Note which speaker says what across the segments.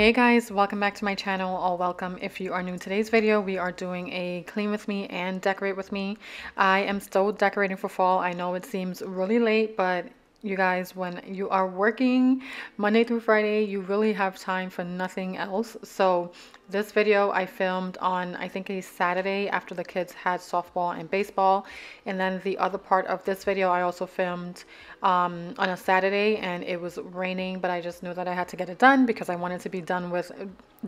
Speaker 1: Hey guys, welcome back to my channel, or welcome if you are new. Today's video we are doing a clean with me and decorate with me. I am still decorating for fall. I know it seems really late, but you guys, when you are working Monday through Friday, you really have time for nothing else. So this video I filmed on, I think, a Saturday after the kids had softball and baseball. And then the other part of this video I also filmed on a Saturday, and it was raining, but I just knew that I had to get it done because I wanted to be done with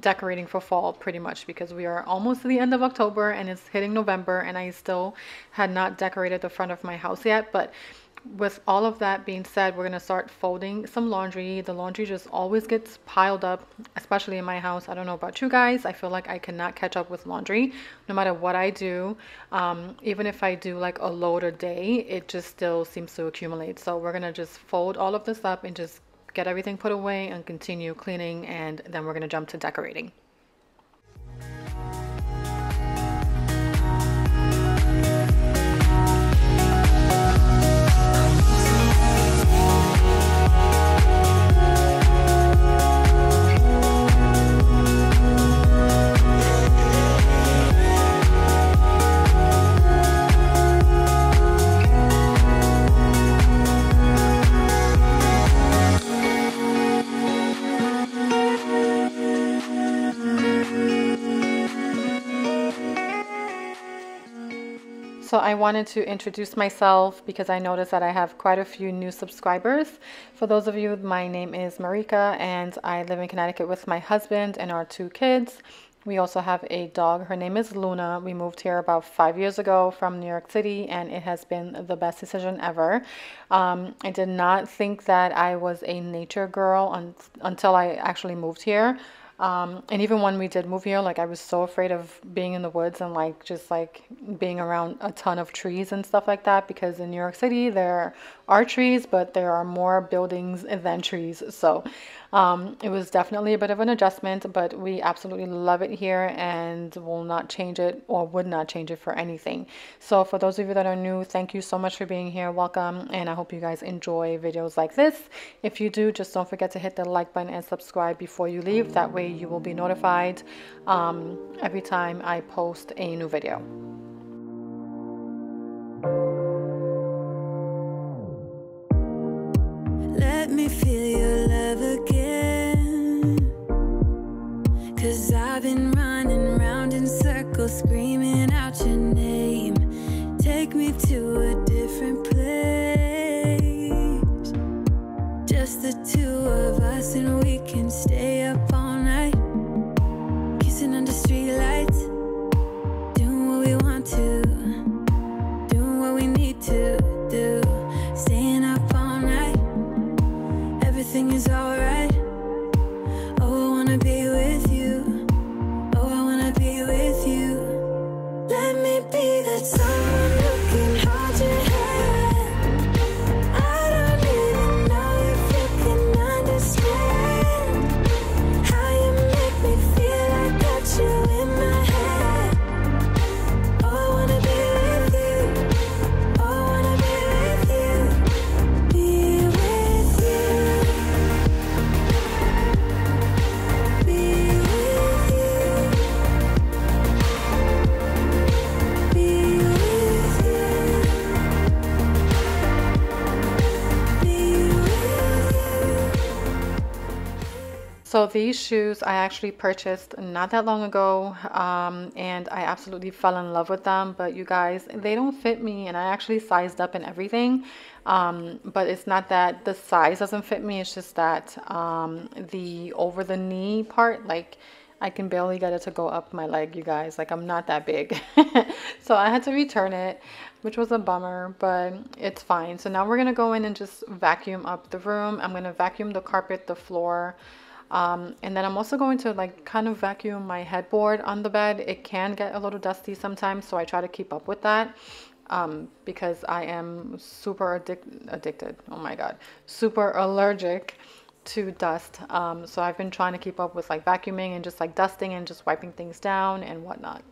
Speaker 1: decorating for fall pretty much, because we are almost to the end of October and it's hitting November and I still had not decorated the front of my house yet. But with all of that being said, we're going to start folding some laundry. The laundry just always gets piled up, especially in my house. I don't know about you guys. I feel like I cannot catch up with laundry no matter what I do. Even if I do like a load a day, it just still seems to accumulate. So we're going to just fold all of this up and just get everything put away and continue cleaning, and then we're going to jump to decorating. So I wanted to introduce myself because I noticed that I have quite a few new subscribers. For those of you, my name is Marika and I live in Connecticut with my husband and our 2 kids. We also have a dog. Her name is Luna. We moved here about 5 years ago from New York City, and it has been the best decision ever. I did not think that I was a nature girl until I actually moved here. And even when we did move here, like, I was so afraid of being in the woods and like just like being around a ton of trees and stuff like that, because in New York City there are trees, but there are more buildings than trees. So it was definitely a bit of an adjustment, but we absolutely love it here and will not change it, or would not change it for anything. So for those of you that are new, thank you so much for being here. Welcome, and I hope you guys enjoy videos like this. If you do, just don't forget to hit the like button and subscribe before you leave. That way you will be notified every time I post a new video.
Speaker 2: Let me feel your love again, 'cause I've been running round in circles screaming out your name. Take me to a different place, just the 2 of us, and we can stay up all night, kissing under streetlights, doing what we want to, doing what we need to do, staying up all night. Everything is alright. Oh, I wanna be with you. Oh, I wanna be with you. Let me be that someone who can hold your hand. I don't even know if you can understand.
Speaker 1: So these shoes I actually purchased not that long ago, and I absolutely fell in love with them. But you guys, they don't fit me, and I actually sized up and everything. But it's not that the size doesn't fit me, it's just that the over the knee part, like I can barely get it to go up my leg, you guys. Like I'm not that big. So I had to return it, which was a bummer, but it's fine. So now we're gonna go in and just vacuum up the room. I'm gonna vacuum the carpet, the floor. And then I'm also going to like kind of vacuum my headboard on the bed. It can get a little dusty sometimes, so I try to keep up with that because I am super addicted. Oh my God, super allergic to dust. So I've been trying to keep up with like vacuuming and just like dusting and just wiping things down and whatnot.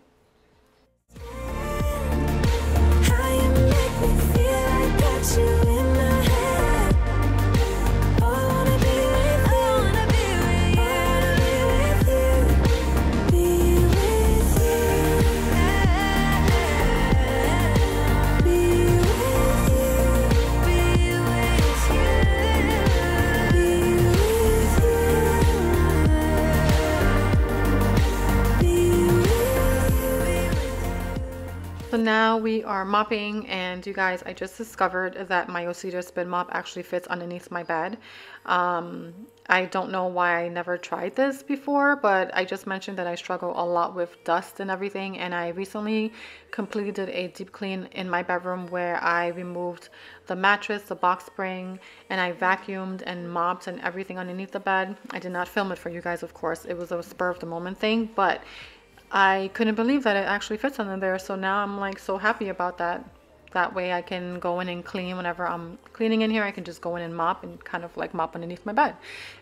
Speaker 2: How you make me feel I got you in my head. Oh, I wanna be with you. I wanna be with you. I wanna be with you. Be with you. Be with you. Be with you. Be with you.
Speaker 1: So now we are mopping, and you guys, I just discovered that my Cedar spin mop actually fits underneath my bed. I don't know why I never tried this before, but I just mentioned that I struggle a lot with dust and everything, and I recently completed a deep clean in my bedroom where I removed the mattress, the box spring, and I vacuumed and mopped and everything underneath the bed. I did not film it for you guys, of course. It was a spur of the moment thing, but I couldn't believe that it actually fits under there. So now I'm like so happy about that. That way I can go in and clean whenever I'm cleaning in here. I can just go in and mop and kind of like mop underneath my bed.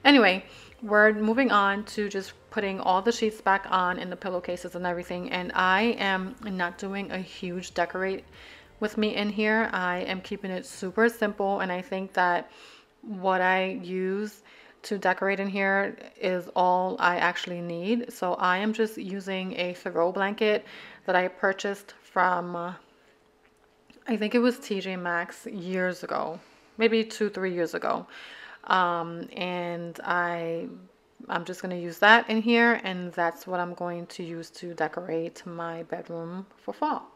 Speaker 1: Anyway, we're moving on to just putting all the sheets back on in the pillowcases and everything. And I am not doing a huge decorate with me in here. I am keeping it super simple. And I think that what I use to decorate in here is all I actually need. So I am just using a throw blanket that I purchased from I think it was TJ Maxx years ago, maybe 2-3 years ago. And I'm just going to use that in here, and that's what I'm going to use to decorate my bedroom for fall.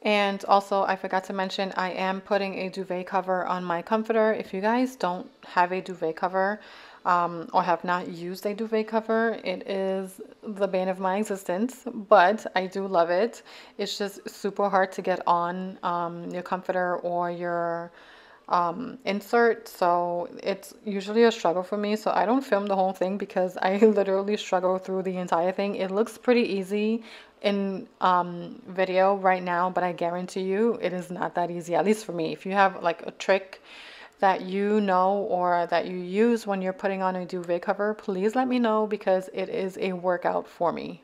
Speaker 1: And also, I forgot to mention, I am putting a duvet cover on my comforter. If you guys don't have a duvet cover or have not used a duvet cover, it is the bane of my existence, but I do love it. It's just super hard to get on your comforter or your insert, so it's usually a struggle for me. So I don't film the whole thing because I literally struggle through the entire thing. It looks pretty easy in video right now, but I guarantee you it is not that easy, at least for me. If you have like a trick that you know or that you use when you're putting on a duvet cover, please let me know because it is a workout for me.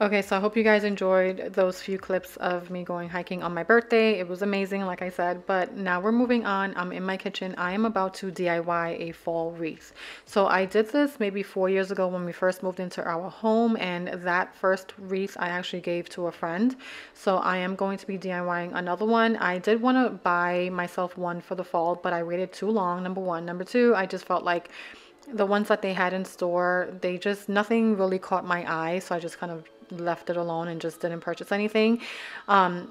Speaker 1: Okay, so I hope you guys enjoyed those few clips of me going hiking on my birthday. It was amazing, like I said, but now we're moving on. I'm in my kitchen. I am about to DIY a fall wreath. So I did this maybe 4 years ago when we first moved into our home, and that first wreath I actually gave to a friend. So I am going to be DIYing another one. I did want to buy myself one for the fall, but I waited too long, number one. Number two, I just felt like the ones that they had in store, nothing really caught my eye, so I just kind of left it alone and just didn't purchase anything.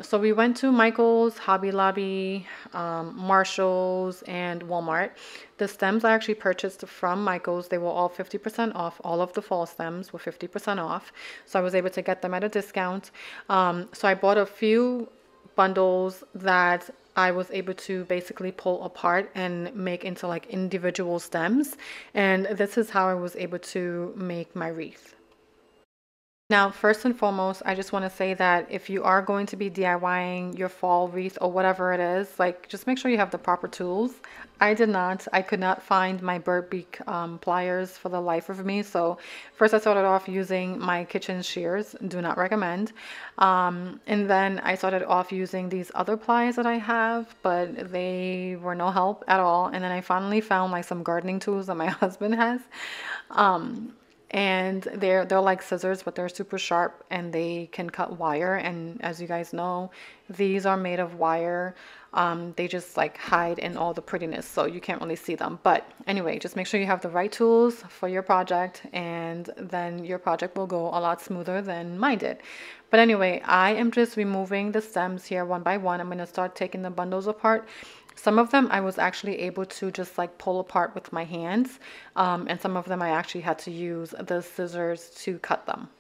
Speaker 1: So we went to Michael's, Hobby Lobby, Marshall's, and Walmart. The stems I actually purchased from Michael's. They were all 50% off. All of the fall stems were 50% off, so I was able to get them at a discount. So I bought a few bundles that I was able to basically pull apart and make into like individual stems. And this is how I was able to make my wreath. Now, first and foremost, I just want to say that if you are going to be DIYing your fall wreath or whatever it is, like just make sure you have the proper tools. I did not. I could not find my bird beak pliers for the life of me. So first I started off using my kitchen shears. Do not recommend. And then I started off using these other pliers that I have, but they were no help at all. And then I finally found like some gardening tools that my husband has. And they're like scissors, but they're super sharp and they can cut wire. And as you guys know, these are made of wire. They just like hide in all the prettiness, so you can't really see them. But anyway, just make sure you have the right tools for your project, and then your project will go a lot smoother than mine did. But anyway, I am just removing the stems here one by one. I'm going to start taking the bundles apart. Some of them I was actually able to just like pull apart with my hands, and some of them I actually had to use the scissors to cut them.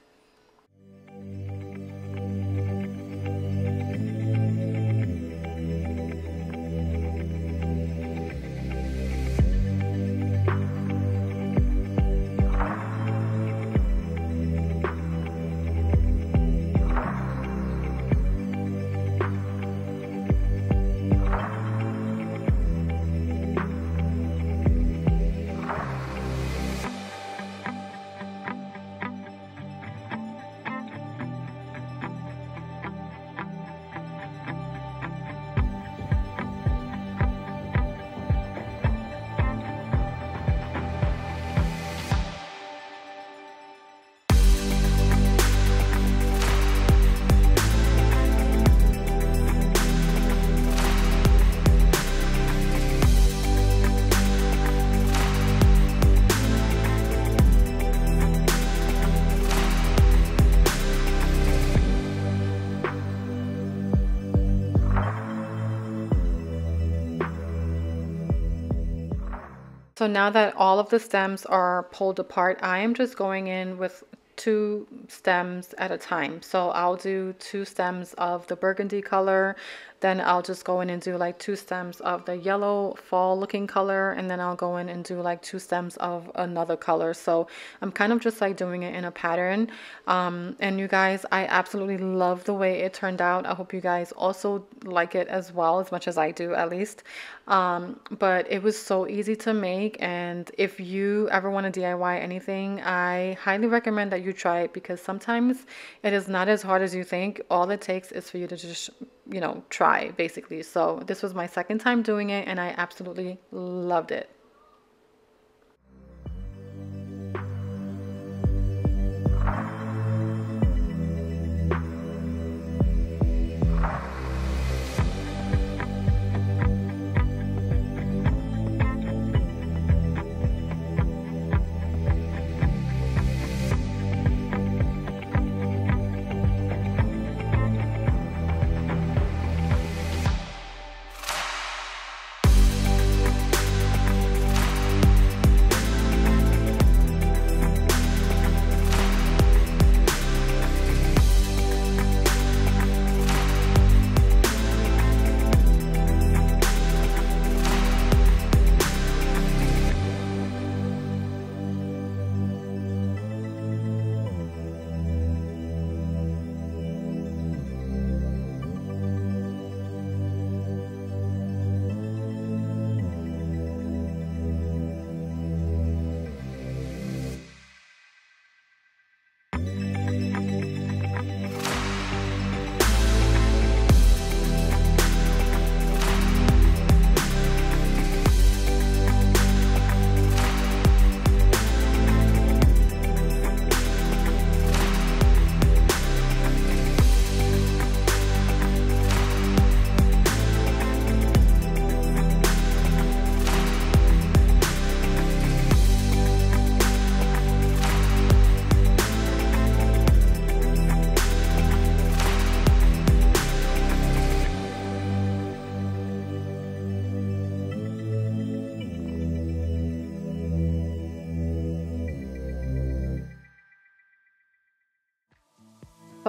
Speaker 1: So now that all of the stems are pulled apart, I am just going in with 2 stems at a time. So I'll do 2 stems of the burgundy color, then I'll just go in and do like 2 stems of the yellow fall looking color, and then I'll go in and do like 2 stems of another color. So I'm kind of just like doing it in a pattern. And you guys, I absolutely love the way it turned out. I hope you guys also like it as well, as much as I do at least. But it was so easy to make, and if you ever want to DIY anything, I highly recommend that you try it, because sometimes it is not as hard as you think. All it takes is for you to just, you know, try basically. So this was my second time doing it and I absolutely loved it.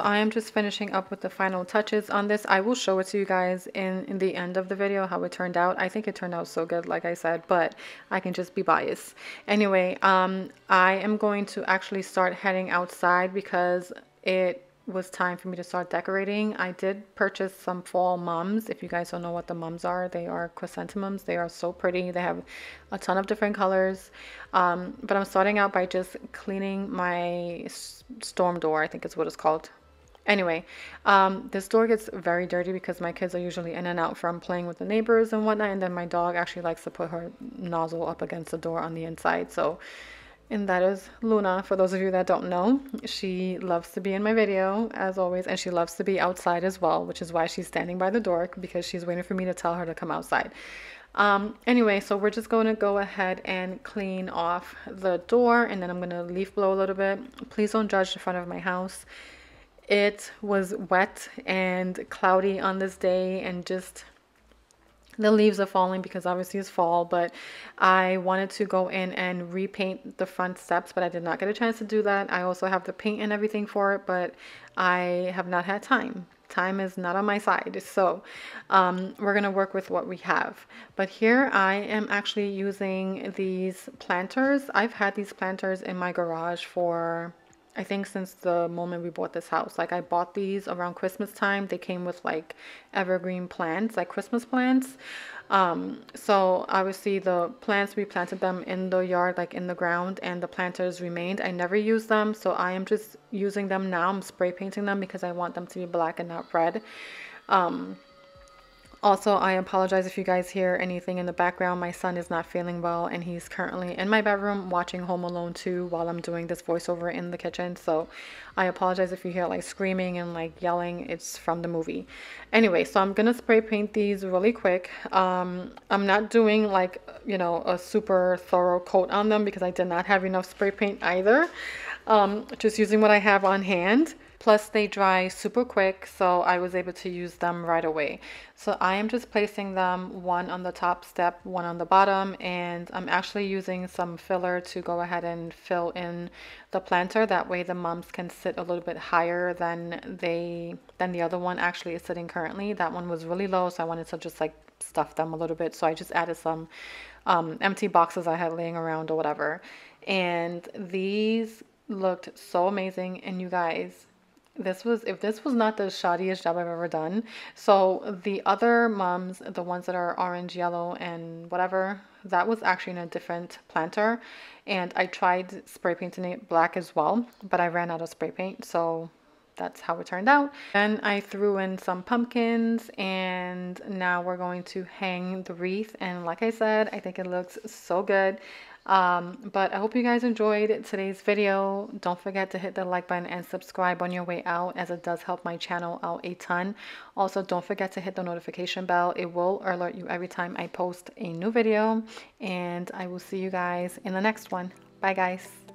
Speaker 1: I am just finishing up with the final touches on this. I will show it to you guys in the end of the video how it turned out. I think it turned out so good, like I said, but I can just be biased. Anyway, I am going to actually start heading outside because it was time for me to start decorating. I did purchase some fall mums. If you guys don't know what the mums are, they are chrysanthemums. They are so pretty. They have a ton of different colors. But I'm starting out by just cleaning my storm door, I think is what it's called. Anyway, this door gets very dirty because my kids are usually in and out from playing with the neighbors and whatnot, and then my dog actually likes to put her nozzle up against the door on the inside. So, and that is Luna, for those of you that don't know. She loves to be in my video, as always, and she loves to be outside as well, which is why she's standing by the door, because she's waiting for me to tell her to come outside. Anyway, so we're just going to go ahead and clean off the door, and then I'm going to leaf blow a little bit. Please don't judge the front of my house. It was wet and cloudy on this day, and just the leaves are falling because obviously it's fall, but I wanted to go in and repaint the front steps, but I did not get a chance to do that. I also have the paint and everything for it, but I have not had time. Time is not on my side, so we're gonna work with what we have. But here I am actually using these planters. I've had these planters in my garage for, I think, since the moment we bought this house. Like, I bought these around Christmas time. They came with like evergreen plants, like Christmas plants. So obviously the plants, we planted them in the yard, like in the ground, and the planters remained. I never used them, so I am just using them now. I'm spray painting them because I want them to be black and not red. Also, I apologize if you guys hear anything in the background. My son is not feeling well, and he's currently in my bedroom watching Home Alone 2 while I'm doing this voiceover in the kitchen. So I apologize if you hear like screaming and like yelling. It's from the movie. Anyway, so I'm gonna spray paint these really quick. I'm not doing like, you know, a super thorough coat on them because I did not have enough spray paint either. Just using what I have on hand. Plus they dry super quick, so I was able to use them right away. So I am just placing them, one on the top step, one on the bottom, and I'm actually using some filler to go ahead and fill in the planter. That way the mums can sit a little bit higher than the other one actually is sitting currently. That one was really low, so I wanted to just like stuff them a little bit. So I just added some empty boxes I had laying around or whatever. And these looked so amazing. And you guys, if this was not the shoddiest job I've ever done. So the other mums, the ones that are orange, yellow, and whatever, that was actually in a different planter. And I tried spray painting it black as well, but I ran out of spray paint. So that's how it turned out. Then I threw in some pumpkins, and now we're going to hang the wreath. And like I said, I think it looks so good. But I hope you guys enjoyed today's video. Don't forget to hit the like button and subscribe on your way out, as it does help my channel out a ton. Also, don't forget to hit the notification bell. It will alert you every time I post a new video, and I will see you guys in the next one. Bye guys.